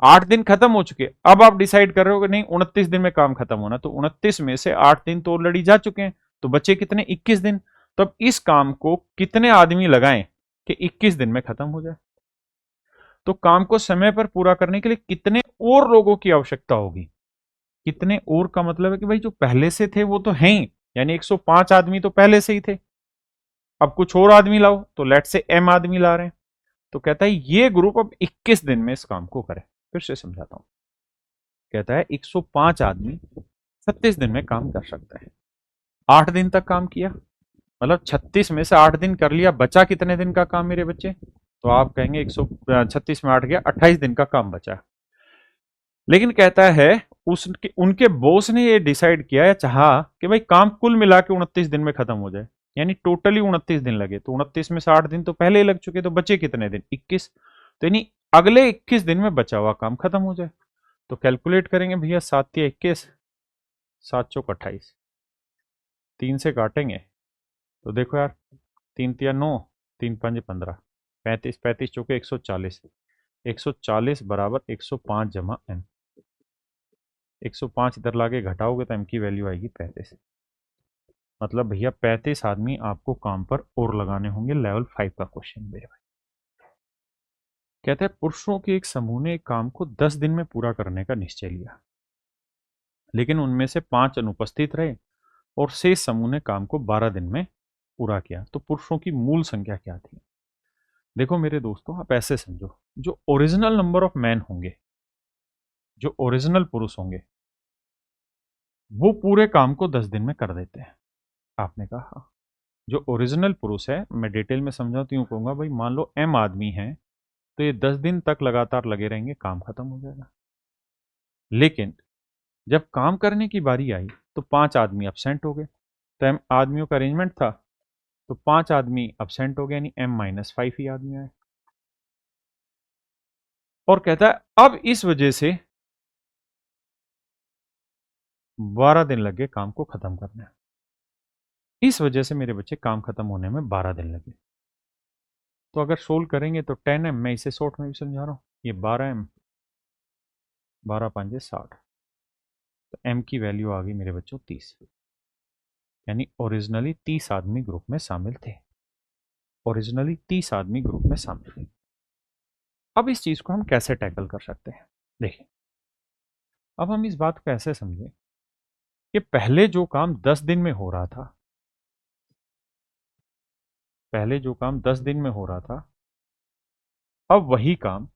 8 दिन खत्म हो चुके। अब आप डिसाइड कर रहे हो कि नहीं 29 दिन में काम खत्म होना, तो 29 में से 8 दिन तो ऑलरेडी जा चुके हैं, तो बचे कितने, 21 दिन। तो अब इस काम को कितने आदमी लगाएं कि 21 दिन में खत्म हो जाए। तो काम को समय पर पूरा करने के लिए कितने और लोगों की आवश्यकता होगी। कितने और का मतलब है कि भाई जो पहले से थे वो तो हैं ही, यानी 105 आदमी तो पहले से ही थे, अब कुछ और आदमी लाओ, तो लेट से एम आदमी ला रहे हैं। तो कहता है ये ग्रुप अब 21 दिन में इस काम को करे। फिर से समझाता हूं, कहता है 105 आदमी 36 दिन में काम कर सकता है। 8 दिन तक काम किया, मतलब 36 में से 8 दिन कर लिया, बचा कितने दिन का काम मेरे बच्चे, तो आप कहेंगे 136 में 8 गया, 28 दिन का काम बचा। लेकिन कहता है उसके उनके बॉस ने ये डिसाइड किया या चाहा कि भाई काम कुल मिला के 29 दिन में खत्म हो जाए, यानी टोटली 29 दिन लगे। तो 29 में से 8 दिन तो पहले ही लग चुके, तो बचे कितने दिन, 21। तो यानी अगले 21 दिन में बचा हुआ काम खत्म हो जाए। तो कैलकुलेट करेंगे भैया, 7 या 21, 7 चौक 28, 3 से काटेंगे तो देखो यार, 3 तिया 9, 3 पंज 15, 35, 35 चौके 140, 140 बराबर 105 जमा एम। 105 इधर लाके घटाओगे तो एम की वैल्यू आएगी 35। मतलब भैया 35 आदमी आपको काम पर और लगाने होंगे। लेवल 5 का क्वेश्चन मेरे भाई। कहते हैं पुरुषों के एक समूह ने एक काम को 10 दिन में पूरा करने का निश्चय लिया, लेकिन उनमें से 5 अनुपस्थित रहे और शेष समूह ने काम को 12 दिन में पूरा किया। तो पुरुषों की मूल संख्या क्या थी। देखो मेरे दोस्तों, आप ऐसे समझो, जो ओरिजिनल नंबर ऑफ मैन होंगे, जो ओरिजिनल पुरुष होंगे, वो पूरे काम को 10 दिन में कर देते हैं। आपने कहा हाँ। जो ओरिजिनल पुरुष है, मैं डिटेल में समझाऊं तो यूं कहूंगा भाई, मान लो एम आदमी है, तो ये 10 दिन तक लगातार लगे रहेंगे, काम खत्म हो जाएगा। लेकिन जब काम करने की बारी आई तो 5 आदमी absent हो गए, तो एम आदमियों का अरेंजमेंट था, तो 5 आदमी absent हो गए, यानी M-5 ही आदमी आए। और कहता है अब इस वजह से 12 दिन लगे काम को खत्म करने। इस वजह से मेरे बच्चे काम खत्म होने में 12 दिन लगे। तो अगर सोल्व करेंगे तो 10M, मैं इसे शॉर्ट में भी समझा रहा हूं, ये 12M, 12 5 60, तो M की वैल्यू आ गई मेरे बच्चों 30। यानी ओरिजिनली 30 आदमी ग्रुप में शामिल थे, ओरिजिनली 30 आदमी ग्रुप में शामिल थे। अब इस चीज को हम कैसे टैकल कर सकते हैं, देखिए। अब हम इस बात को ऐसे समझें कि पहले जो काम 10 दिन में हो रहा था, पहले जो काम 10 दिन में हो रहा था, अब वही काम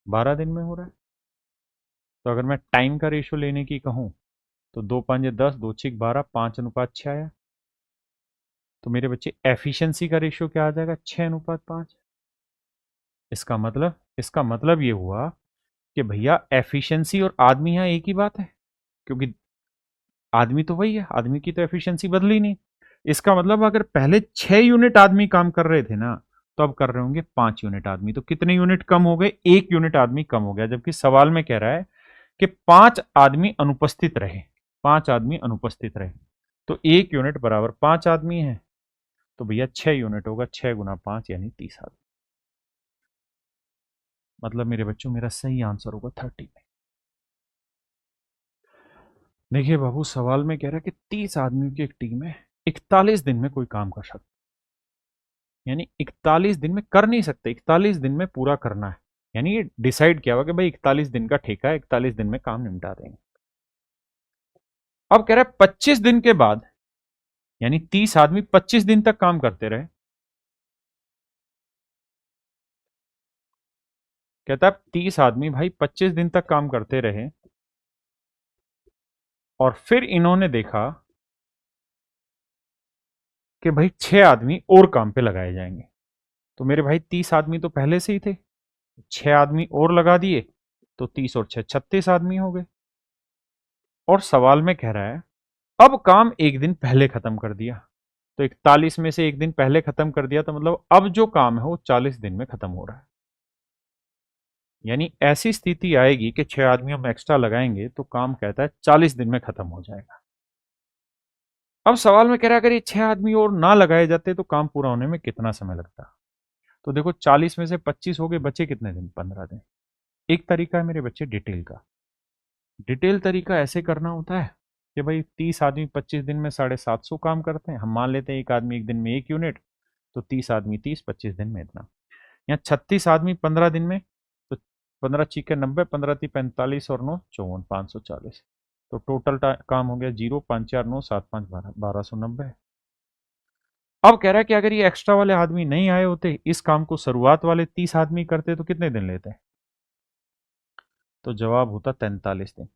12 दिन में हो रहा है। तो अगर मैं टाइम का रेशियो लेने की कहूं तो 2 5 10, 2 6 12, 5:6 आया। तो मेरे बच्चे एफिशिएंसी का रेशियो क्या आ जाएगा, 6:5। इसका मतलब ये हुआ कि भैया एफिशिएंसी और आदमी यहाँ एक ही बात है, क्योंकि आदमी तो वही है, आदमी की तो एफिशिएंसी बदली नहीं। इसका मतलब अगर पहले 6 यूनिट आदमी काम कर रहे थे ना, तो अब कर रहे होंगे 5 यूनिट आदमी। तो कितने यूनिट कम हो गए, 1 यूनिट आदमी कम हो गया। जबकि सवाल में कह रहा है कि 5 आदमी अनुपस्थित रहे, 5 आदमी अनुपस्थित रहे, तो 1 यूनिट बराबर 5 आदमी है। तो भैया 6 यूनिट होगा, 6 गुना 5 यानी 30 आदमी। मतलब मेरे बच्चों मेरा सही आंसर होगा 30 में। देखिए बाबू, सवाल में कह रहा है कि 30 आदमियों की एक टीम है, 41 दिन में कोई काम कर सकता, यानी 41 दिन में कर नहीं सकते, 41 दिन में पूरा करना है। यानी ये डिसाइड किया हुआ कि भाई 41 दिन का ठेका है, 41 दिन में काम निपटा देंगे। अब कह रहा है 25 दिन के बाद, यानी 30 आदमी 25 दिन तक काम करते रहे। कहता है 30 आदमी भाई 25 दिन तक काम करते रहे, और फिर इन्होंने देखा कि भाई 6 आदमी और काम पे लगाए जाएंगे। तो मेरे भाई 30 आदमी तो पहले से ही थे, 6 आदमी और लगा दिए, तो 30 और 6 36 आदमी हो गए। और सवाल में कह रहा है अब काम एक दिन पहले खत्म कर दिया, तो 41 में से एक दिन पहले खत्म कर दिया, तो मतलब अब जो काम है वो 40 दिन में खत्म हो रहा है। यानी ऐसी स्थिति आएगी कि 6 आदमियों में एक्स्ट्रा लगाएंगे तो काम कहता है 40 दिन में खत्म हो जाएगा। अब सवाल में कह रहा है अगर ये 6 आदमी और ना लगाए जाते तो काम पूरा होने में कितना समय लगता। तो देखो 40 में से 25 हो गए, बचे कितने दिन? 15 दिन। एक तरीका है मेरे बच्चे डिटेल का। डिटेल तरीका ऐसे करना होता है कि भाई 30 आदमी 25 दिन में 750 काम करते हैं, हम मान लेते हैं एक आदमी एक दिन में 1 यूनिट, तो 30 आदमी 30, 25 दिन में इतना। यहाँ 36 आदमी 15 दिन में, तो 15 चीके 90, 15 ती 45 और 9 54, 540। तो टोटल काम हो गया 0, 5 4 9 7 5 12, 1290। अब कह रहा है कि अगर ये एक्स्ट्रा वाले आदमी नहीं आए होते, इस काम को शुरुआत वाले 30 आदमी करते, तो कितने दिन लेते? तो जवाब होता 43 दिन।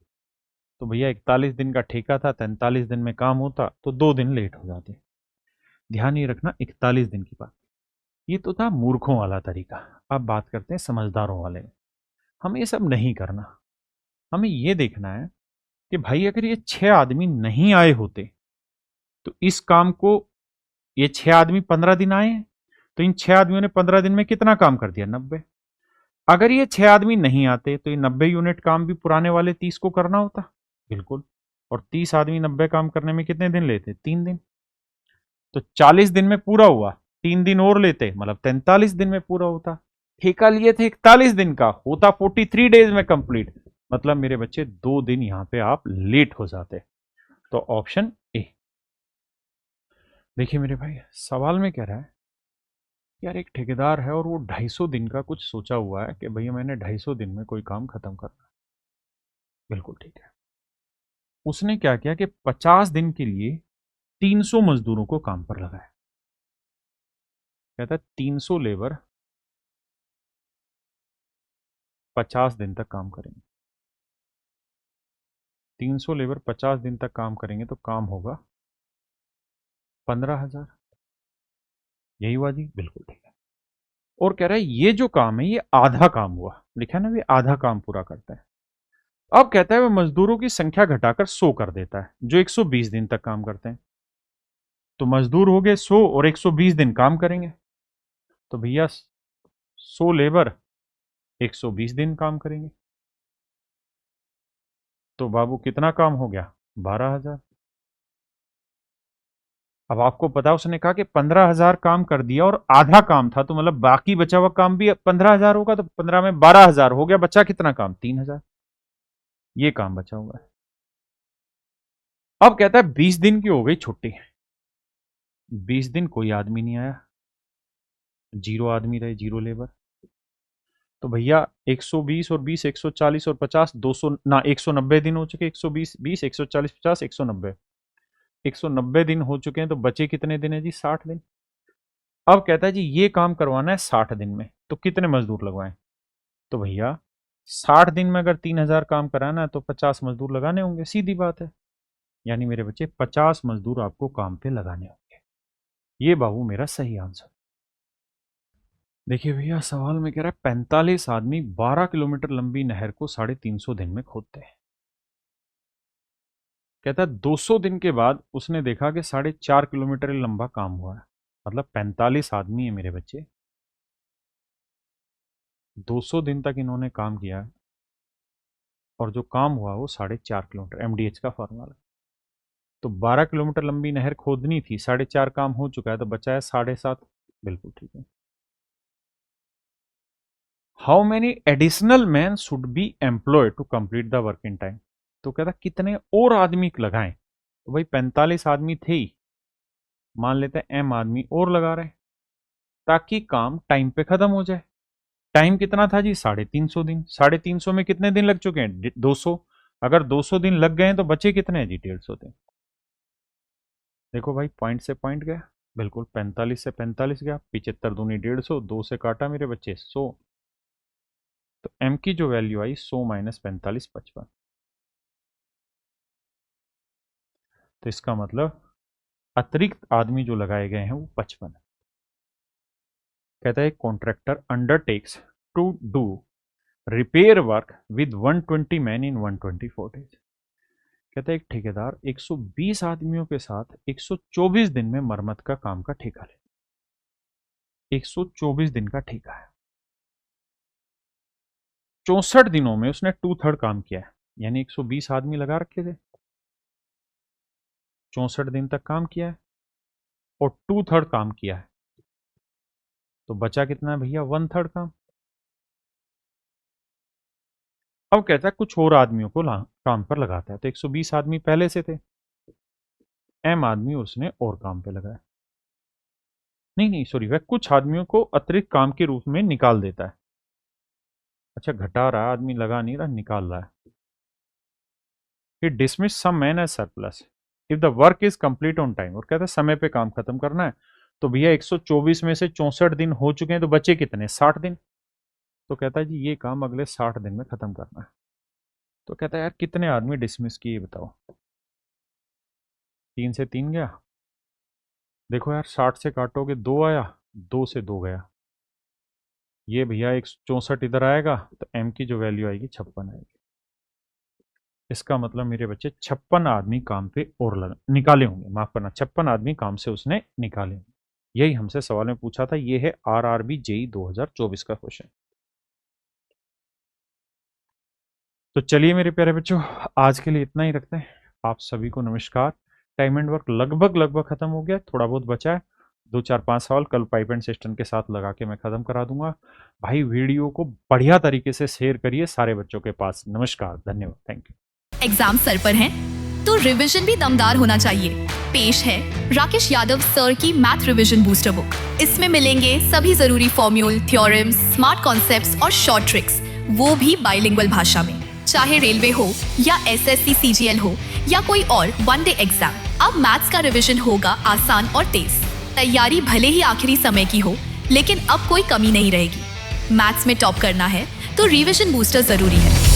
तो भैया 41 दिन का ठेका था, 43 दिन में काम होता तो 2 दिन लेट हो जाते। ध्यान ये रखना, 41 दिन की बात। ये तो था मूर्खों वाला तरीका। अब बात करते हैं समझदारों वाले में। हमें ये सब नहीं करना। हमें ये देखना है कि भाई अगर ये 6 आदमी नहीं आए होते, तो इस काम को ये 6 आदमी 15 दिन आए हैं, तो इन 6 आदमियों ने 15 दिन में कितना काम कर दिया? 90। अगर ये 6 आदमी नहीं आते, तो ये 90 यूनिट काम भी पुराने वाले 30 को करना होता। बिल्कुल। और 30 आदमी 90 काम करने में कितने दिन लेते? 3 दिन। तो 40 दिन में पूरा हुआ, 3 दिन और लेते, मतलब 43 दिन में पूरा होता। ठेका लिए थे 41 दिन का, होता 43 डेज में कंप्लीट। मतलब मेरे बच्चे 2 दिन यहां पे आप लेट हो जाते। तो ऑप्शन ए। देखिए मेरे भाई, सवाल में कह रहा है यार एक ठेकेदार है और वो 250 दिन का कुछ सोचा हुआ है कि भैया मैंने 250 दिन में कोई काम खत्म करना है। बिल्कुल ठीक है। उसने क्या किया कि 50 दिन के लिए 300 मजदूरों को काम पर लगाया। कहता है 300 लेबर 50 दिन तक काम करेंगे। 300 लेबर 50 दिन तक काम करेंगे तो काम होगा 15,000। यही हुआ जी? बिल्कुल ठीक है। और कह रहा है ये जो काम है ये आधा काम हुआ, लिखा है ना, ये आधा काम पूरा करता है। अब कहता है वह मजदूरों की संख्या घटाकर 100 कर देता है जो 120 दिन तक काम करते हैं। तो मजदूर हो गए 100 और 120 दिन काम करेंगे। तो भैया 100 लेबर 120 दिन काम करेंगे, तो बाबू कितना काम हो गया? 12,000। अब आपको पता, उसने कहा कि 15,000 काम कर दिया और आधा काम था, तो मतलब बाकी बचा हुआ काम भी 15,000 होगा, तो 15 में 12,000 हो गया, बचा कितना काम? 3,000। ये काम बचा हुआ है। अब कहता है 20 दिन की हो गई छुट्टी। 20 दिन कोई आदमी नहीं आया, 0 आदमी रहे, 0 लेबर। तो भैया 120 और 20 140 और 50 200 ना 190 दिन हो चुके। 120 20 140 50 190, 190 दिन हो चुके हैं, तो बचे कितने दिन है जी? 60 दिन। अब कहता है जी ये काम करवाना है 60 दिन में, तो कितने मजदूर लगवाएं? तो भैया 60 दिन में अगर 3,000 काम कराना है तो 50 मजदूर लगाने होंगे, सीधी बात है। यानी मेरे बच्चे 50 मजदूर आपको काम पे लगाने होंगे। ये बाबू मेरा सही आंसर। देखिए भैया, सवाल में कह रहा है 45 आदमी 12 किलोमीटर लंबी नहर को 350 दिन में खोदते हैं। कहता है 200 दिन के बाद उसने देखा कि 4.5 किलोमीटर लंबा काम हुआ है। मतलब 45 आदमी है मेरे बच्चे, 200 दिन तक इन्होंने काम किया है, और जो काम हुआ वो 4.5 किलोमीटर, एमडीएच का फॉर्मूला। तो 12 किलोमीटर लंबी नहर खोदनी थी, 4.5 काम हो चुका है, तो बचा है 7.5। बिल्कुल ठीक है। How many additional man should be employed to complete the work in time? तो कहता कितने और आदमी लगाएं? तो भाई 45 आदमी थे ही, मान लेते हैं एम आदमी और लगा रहे हैं ताकि काम टाइम पे खत्म हो जाए। टाइम कितना था जी? 350 दिन। 350 में कितने दिन लग चुके हैं? 200। अगर 200 दिन लग गए हैं तो बचे कितने हैं जी? 150 दिन। देखो भाई, पॉइंट से पॉइंट गया। बिल्कुल, 45 से 45 गया, 75 दूनी 150, 2 से काटा मेरे बच्चे 100। तो एम की जो वैल्यू आई 100 माइनस 45 55। तो इसका मतलब अतिरिक्त आदमी जो लगाए गए हैं वो 55 है। कहता है contractor undertakes to do repair work with 120 man in 124 days. कहता है एक ठेकेदार 120 आदमियों के साथ 124 दिन में मरम्मत का काम का ठेका ले। 124 दिन का ठेका है, 64 दिनों में उसने 2/3 काम किया है। यानी 120 आदमी लगा रखे थे, 64 दिन तक काम किया है और 2/3 काम किया है। तो बचा कितना है भैया, 1/3 काम। अब कहता है कुछ और आदमियों को काम पर लगाता है, तो 120 आदमी पहले से थे, m आदमी उसने और काम पे लगाया, नहीं सॉरी, वह कुछ आदमियों को अतिरिक्त काम के रूप में निकाल देता है। अच्छा, घटा रहा आदमी, लगा नहीं रहा, निकाल रहा है। He dismissed some men as surplus if the work is complete on time। और कहता है समय पे काम खत्म करना है, तो भैया 124 में से 64 दिन हो चुके हैं, तो बचे कितने, 60 दिन। तो कहता है जी ये काम अगले 60 दिन में खत्म करना है। तो कहता है यार कितने आदमी डिसमिस किए बताओ, 3 से 3 गया, देखो यार 60 से काटोगे 2 आया, 2 से 2 गया, ये भैया 164 इधर आएगा, तो m की जो वैल्यू आएगी 56 आएगी। इसका मतलब मेरे बच्चे 56 आदमी काम पे और निकाले होंगे, माफ करना, 56 आदमी काम से उसने निकाले होंगे। यही हमसे सवाल में पूछा था, ये है RRB JEE 2024 का क्वेश्चन। तो चलिए मेरे प्यारे बच्चों, आज के लिए इतना ही रखते हैं। आप सभी को नमस्कार। टाइम एंड वर्क लगभग खत्म हो गया, थोड़ा बहुत बचा है, 2 4 5 सवाल कल पाइप एंड सिस्टम के साथ लगा के मैं खत्म करा दूंगा। भाई वीडियो को बढ़िया तरीके से शेयर करिए सारे बच्चों के पास। नमस्कार, धन्यवाद, थैंक यू। एग्जाम सर पर है तो रिवीजन भी दमदार होना चाहिए। पेश है राकेश यादव सर की मैथ रिवीजन बूस्टर बुक। इसमें मिलेंगे सभी जरूरी फॉर्म्यूल, थ्योरम्स, स्मार्ट कॉन्सेप्ट्स और शॉर्ट ट्रिक्स, वो भी बाइलिंगुअल भाषा में। चाहे रेलवे हो या SSC CGL हो या कोई और वनडे एग्जाम, अब मैथ्स का रिवीजन होगा आसान और तेज। तैयारी भले ही आखिरी समय की हो, लेकिन अब कोई कमी नहीं रहेगी। मैथ्स में टॉप करना है तो रिवीजन बूस्टर जरूरी है।